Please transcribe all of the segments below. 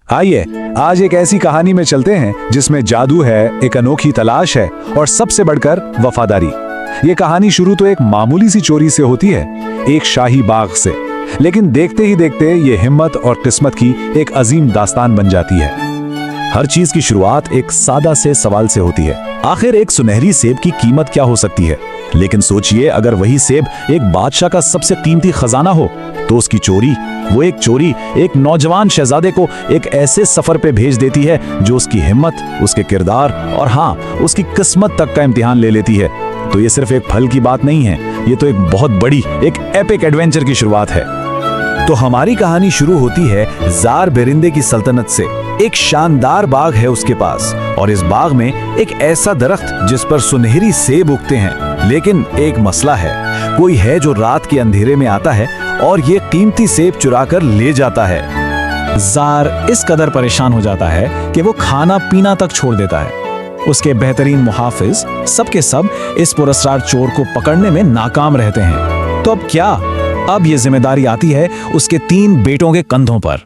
आइए आज एक ऐसी कहानी में चलते हैं जिसमें जादू है, एक अनोखी तलाश है और सबसे बढ़कर वफादारी। ये कहानी शुरू तो एक मामूली सी चोरी से होती है, एक शाही बाग से, लेकिन देखते ही देखते ये हिम्मत और किस्मत की एक अजीम दास्तान बन जाती है। हर चीज की शुरुआत एक सादा से सवाल से होती है, आखिर एक सुनहरी सेब की कीमत क्या हो सकती है? लेकिन सोचिए, अगर वही सेब एक बादशाह का सबसे कीमती खजाना हो तो उसकी चोरी, वो एक चोरी एक नौजवान शहजादे को एक ऐसे सफर पे भेज देती है जो उसकी हिम्मत, उसके किरदार और हाँ, उसकी किस्मत तक का इम्तिहान ले लेती है। तो ये सिर्फ एक फल की बात नहीं है, ये तो एक बहुत बड़ी, एक एपिक एडवेंचर की शुरुआत है। तो हमारी कहानी शुरू होती है जार बेरिंदे की सल्तनत से। एक शानदार बाग है उसके पास, और इस बाग में एक ऐसा दरख्त जिस पर सुनहरी सेब उगते हैं। लेकिन एक मसला है, कोई है जो रात के अंधेरे में आता है और ये कीमती सेब चुरा कर ले जाता है। जार इस कदर परेशान हो जाता है कि वो खाना पीना तक छोड़ देता है। उसके बेहतरीन मुहाफिज सबके सब इस पुरस्कार चोर को पकड़ने में नाकाम रहते हैं। तो अब क्या? अब ये जिम्मेदारी आती है उसके 3 बेटों के कंधों पर।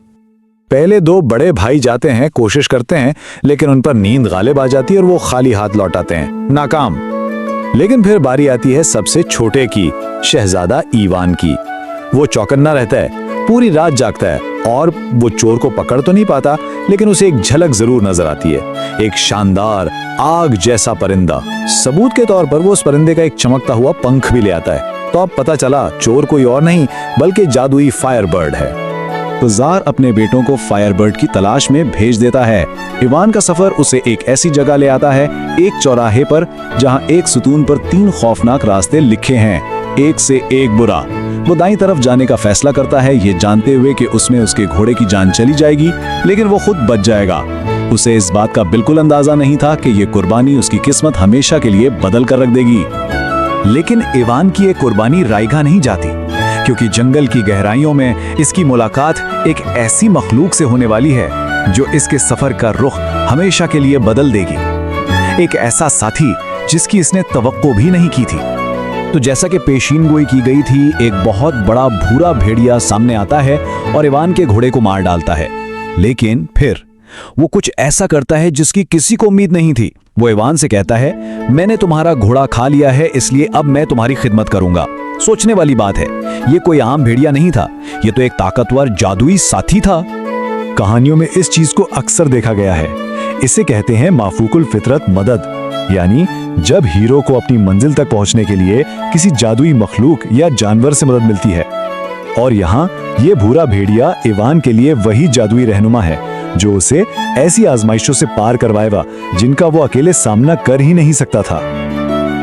पहले 2 बड़े भाई जाते हैं, कोशिश करते हैं, लेकिन उन पर नींद गालिब आ जाती है और वो खाली हाथ लौट आते हैं, नाकाम। लेकिन फिर बारी आती है सबसे छोटे की, शहजादा ईवान की। वो चौकन्ना रहता है, पूरी रात जागता है और वो चोर को पकड़ तो नहीं पाता, लेकिन उसे एक झलक जरूर नजर आती है, एक शानदार आग जैसा परिंदा। सबूत के तौर पर वो उस परिंदे का एक चमकता हुआ पंख भी ले आता है। तो अब पता चला चोर कोई और नहीं बल्कि जादुई फायरबर्ड है। तो जार अपने बेटों को फायरबर्ड की तलाश में भेज देता है। ईवान का सफर उसे एक ऐसी जगह ले आता है, एक चौराहे पर, जहां एक सुतून पर 3 खौफनाक रास्ते लिखे हैं, एक से एक बुरा। वो दाईं तरफ जाने का फैसला करता है, ये जानते हुए कि उसमें उसके घोड़े की जान चली जाएगी, लेकिन वो खुद बच जाएगा। उसे इस बात का बिल्कुल अंदाजा नहीं था कि ये कुर्बानी उसकी किस्मत हमेशा के लिए बदल कर रख देगी। लेकिन ईवान की ये कुर्बानी रायगा नहीं जाती, क्योंकि जंगल की गहराइयों में इसकी मुलाकात एक ऐसी मखलूक से होने वाली है जो इसके सफर का रुख हमेशा के लिए बदल देगी। एक ऐसा साथी जिसकी इसने तवक्को भी नहीं की थी। तो जैसा कि पेशीनगोई की गई थी, एक बहुत बड़ा भूरा भेड़िया सामने आता है और ईवान के घोड़े को मार डालता है। लेकिन फिर वो कुछ ऐसा करता है जिसकी किसी को उम्मीद नहीं थी। वो ईवान से कहता है, मैंने तुम्हारा घोड़ा खा लिया है, इसलिए अब मैं तुम्हारी खिदमत करूंगा। सोचने वाली बात है, ये कोई आम भेड़िया नहीं था, ये तो एक ताकतवर जादुई साथी था। कहानियों में इस चीज को अक्सर देखा गया है। इसे कहते हैं माफूकुल फितरत मदद, यानी जब हीरो को अपनी मंजिल तक पहुंचने के लिए किसी जादुई मखलूक या जानवर से मदद मिलती है। और यहाँ ये भूरा भेड़िया ईवान के लिए वही जादुई रहनुमा है जो उसे ऐसी आजमाइशों से पार करवाएगा जिनका वो अकेले सामना कर ही नहीं सकता था।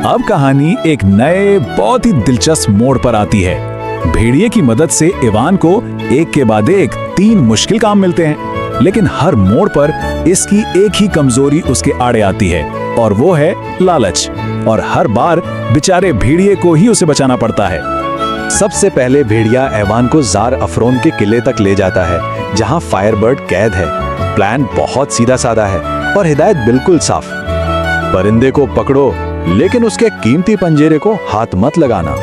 अब कहानी एक नए बहुत ही दिलचस्प मोड़ पर आती है। भेड़िए की मदद से ईवान को एक के बाद एक 3 मुश्किल काम मिलते हैं, लेकिन हर मोड़ पर इसकी एक ही कमजोरी उसके आड़े आती है, और वो है लालच। और हर बार बेचारे भेड़िए को ही उसे बचाना पड़ता है। सबसे पहले भेड़िया ईवान को जार अफरोन के किले तक ले जाता है, जहां फायरबर्ड कैद है। प्लान बहुत सीधा साधा है और हिदायत बिल्कुल साफ। परिंदे को पकड़ो, लेकिन उसके कीमती पंजेरे को हाथ मत लगाना।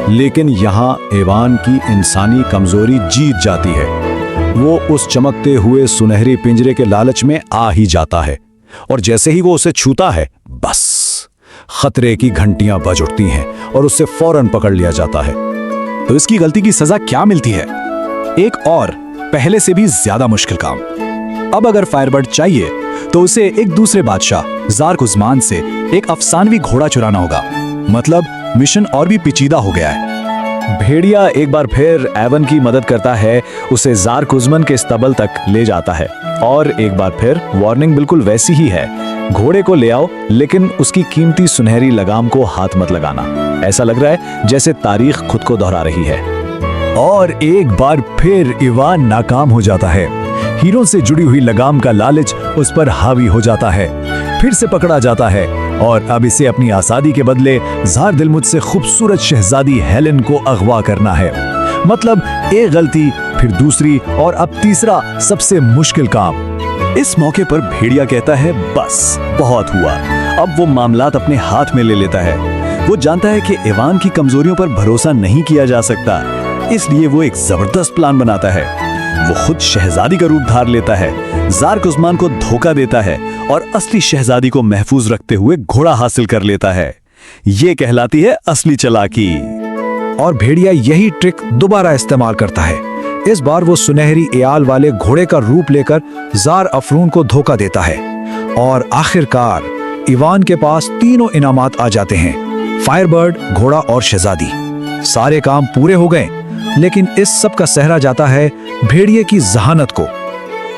लेकिन यहाँ ईवान की इंसानी कमजोरी जीत जाती है। वो उस चमकते हुए सुनहरे पिंजरे के लालच में आ ही जाता है, और जैसे ही वो उसे छूता है, बस खतरे की घंटियां बज उठती हैं और उससे फौरन पकड़ लिया जाता है। तो इसकी गलती की सजा क्या मिलती है? एक और पहले से भी ज्यादा मुश्किल काम। अब अगर फायरबर्ड चाहिए तो उसे एक दूसरे बादशाह जार कुज़मान से एक अफसानवी घोड़ा चुराना होगा। मतलब मिशन और भी पेचीदा हो गया है। भेड़िया एक बार फिर एवन की मदद करता है, उसे जार कुज़मान के स्तबल तक ले जाता है, और एक बार फिर वार्निंग बिल्कुल वैसी ही है, घोड़े को ले आओ, लेकिन उसकी कीमती सुनहरी लगाम को हाथ मत लगाना। ऐसा लग रहा है जैसे तारीख खुद को दोहरा रही है। और एक बार फिर ईवान नाकाम हो जाता है। हीरो से जुड़ी हुई लगाम का लालच उस पर हावी हो जाता है, फिर से पकड़ा जाता है, और अब इसे अपनी आजादी के बदले जार दिलमुझ से खूबसूरत शहजादी हेलेन को अगवा करना है। मतलब एक गलती, फिर दूसरी, और अब तीसरा सबसे मुश्किल काम। इस मौके पर भेड़िया कहता है, बस बहुत हुआ। अब वो मामलात अपने हाथ में ले लेता है। वो जानता है कि ईवान की कमजोरियों पर भरोसा नहीं किया जा सकता, इसलिए वो एक जबरदस्त प्लान बनाता है। वो खुद शहजादी का रूप धार लेता है, जार कुज़मान को धोखा देता है और असली शहजादी को महफूज रखते हुए घोड़ा हासिल कर लेता है। ये कहलाती है असली चालाकी। और भेड़िया यही ट्रिक दोबारा इस्तेमाल करता है। इस बार वो सुनहरी एयाल वाले घोड़े का रूप लेकर जार अफरून को धोखा देता है और आखिरकार इवान के पास तीनों इनामात आ जाते हैं, फायरबर्ड, घोड़ा और शहजादी। सारे काम पूरे हो गए, लेकिन इस सब का सहरा जाता है भेड़िए की जहानत को।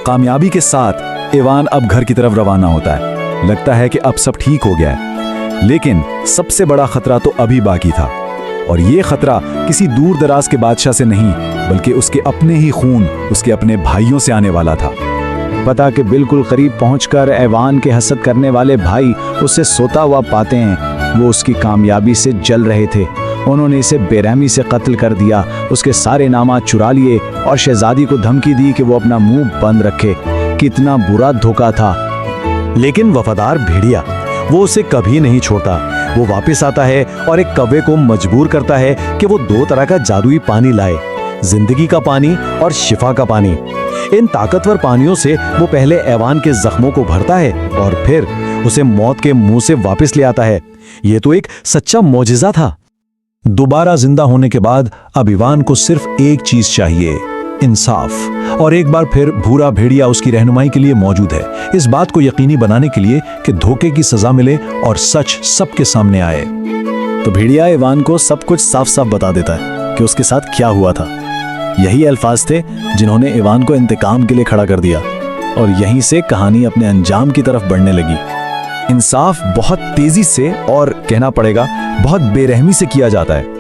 कामयाबी के साथ इवान अब घर की तरफ रवाना होता है। लगता है कि अब सब ठीक हो गया है, लेकिन सबसे बड़ा खतरा तो अभी बाकी था। और ये खतरा किसी दूर दराज के बादशाह से नहीं, बल्कि उसके अपने ही खून, उसके अपने भाइयों से आने वाला था। पता के बिल्कुल करीब पहुंचकर ऐवान के हसद करने वाले भाई उसे सोता हुआ पाते हैं। वो उसकी कामयाबी से जल रहे थे। उन्होंने इसे बेरहमी से कत्ल कर दिया, उसके सारे इनामात चुरा लिए और शहजादी को धमकी दी कि वो अपना मुंह बंद रखे। कितना बुरा धोखा था। लेकिन वफादार भेड़िया वो उसे कभी नहीं छोड़ता। वो वापस आता है और एक कौवे को मजबूर करता है कि वो 2 तरह का जादुई पानी लाए, जिंदगी का पानी और शिफा का पानी। इन ताकतवर पानियों से वो पहले ऐवान के जख्मों को भरता है और फिर उसे मौत के मुंह से वापस ले आता है। ये तो एक सच्चा मौजिज़ा था। दोबारा जिंदा होने के बाद अब इवान को सिर्फ एक चीज चाहिए, इंसाफ। और एक बार फिर भूरा भेड़िया उसकी रहनुमाई के लिए मौजूद है, इस बात को यकीनी बनाने के लिए कि धोखे की सजा मिले और सच सबके सामने आए। तो भेड़िया इवान को सब कुछ साफ साफ बता देता है कि उसके साथ क्या हुआ था। यही अल्फाज थे जिन्होंने इवान को इंतकाम के लिए खड़ा कर दिया, और यहीं से कहानी अपने अंजाम की तरफ बढ़ने लगी। इंसाफ बहुत तेजी से और कहना पड़ेगा बहुत बेरहमी से किया जाता है।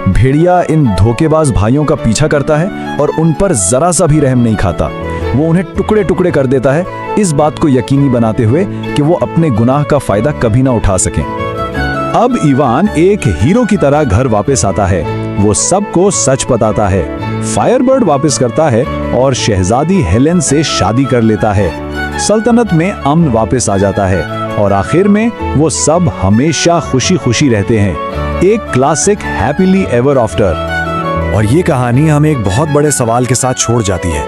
भेड़िया इन धोखेबाज भाइयों का पीछा करता है और उन पर जरा सा भी रहम नहीं खाता। वो उन्हें टुकड़े टुकड़े कर देता है, इस बात को यकीनी बनाते हुए कि वो अपने गुनाह का फायदा कभी ना उठा सकें। अब इवान एक हीरो की तरह घर वापस आता है। वो सबको सच बताता है, फायरबर्ड वापस करता है और शहजादी हेलेन से शादी कर लेता है। सल्तनत में अमन वापस आ जाता है और आखिर में वो सब हमेशा खुशी खुशी रहते हैं। एक क्लासिक हैप्पीली एवर आफ्टर। और ये कहानी हमें एक बहुत बड़े सवाल के साथ छोड़ जाती है।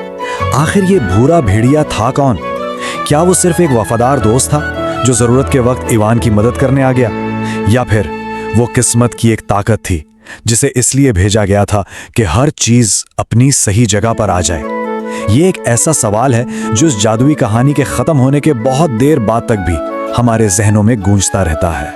आखिर ये भूरा भेड़िया था कौन? क्या वो सिर्फ एक वफादार दोस्त था जो जरूरत के वक्त इवान की मदद करने आ गया, या फिर वो किस्मत की एक ताकत थी जिसे इसलिए भेजा गया था कि हर चीज अपनी सही जगह पर आ जाए? ये एक ऐसा सवाल है जो इस जादुई कहानी के खत्म होने के बहुत देर बाद तक भी हमारे जहनों में गूंजता रहता है।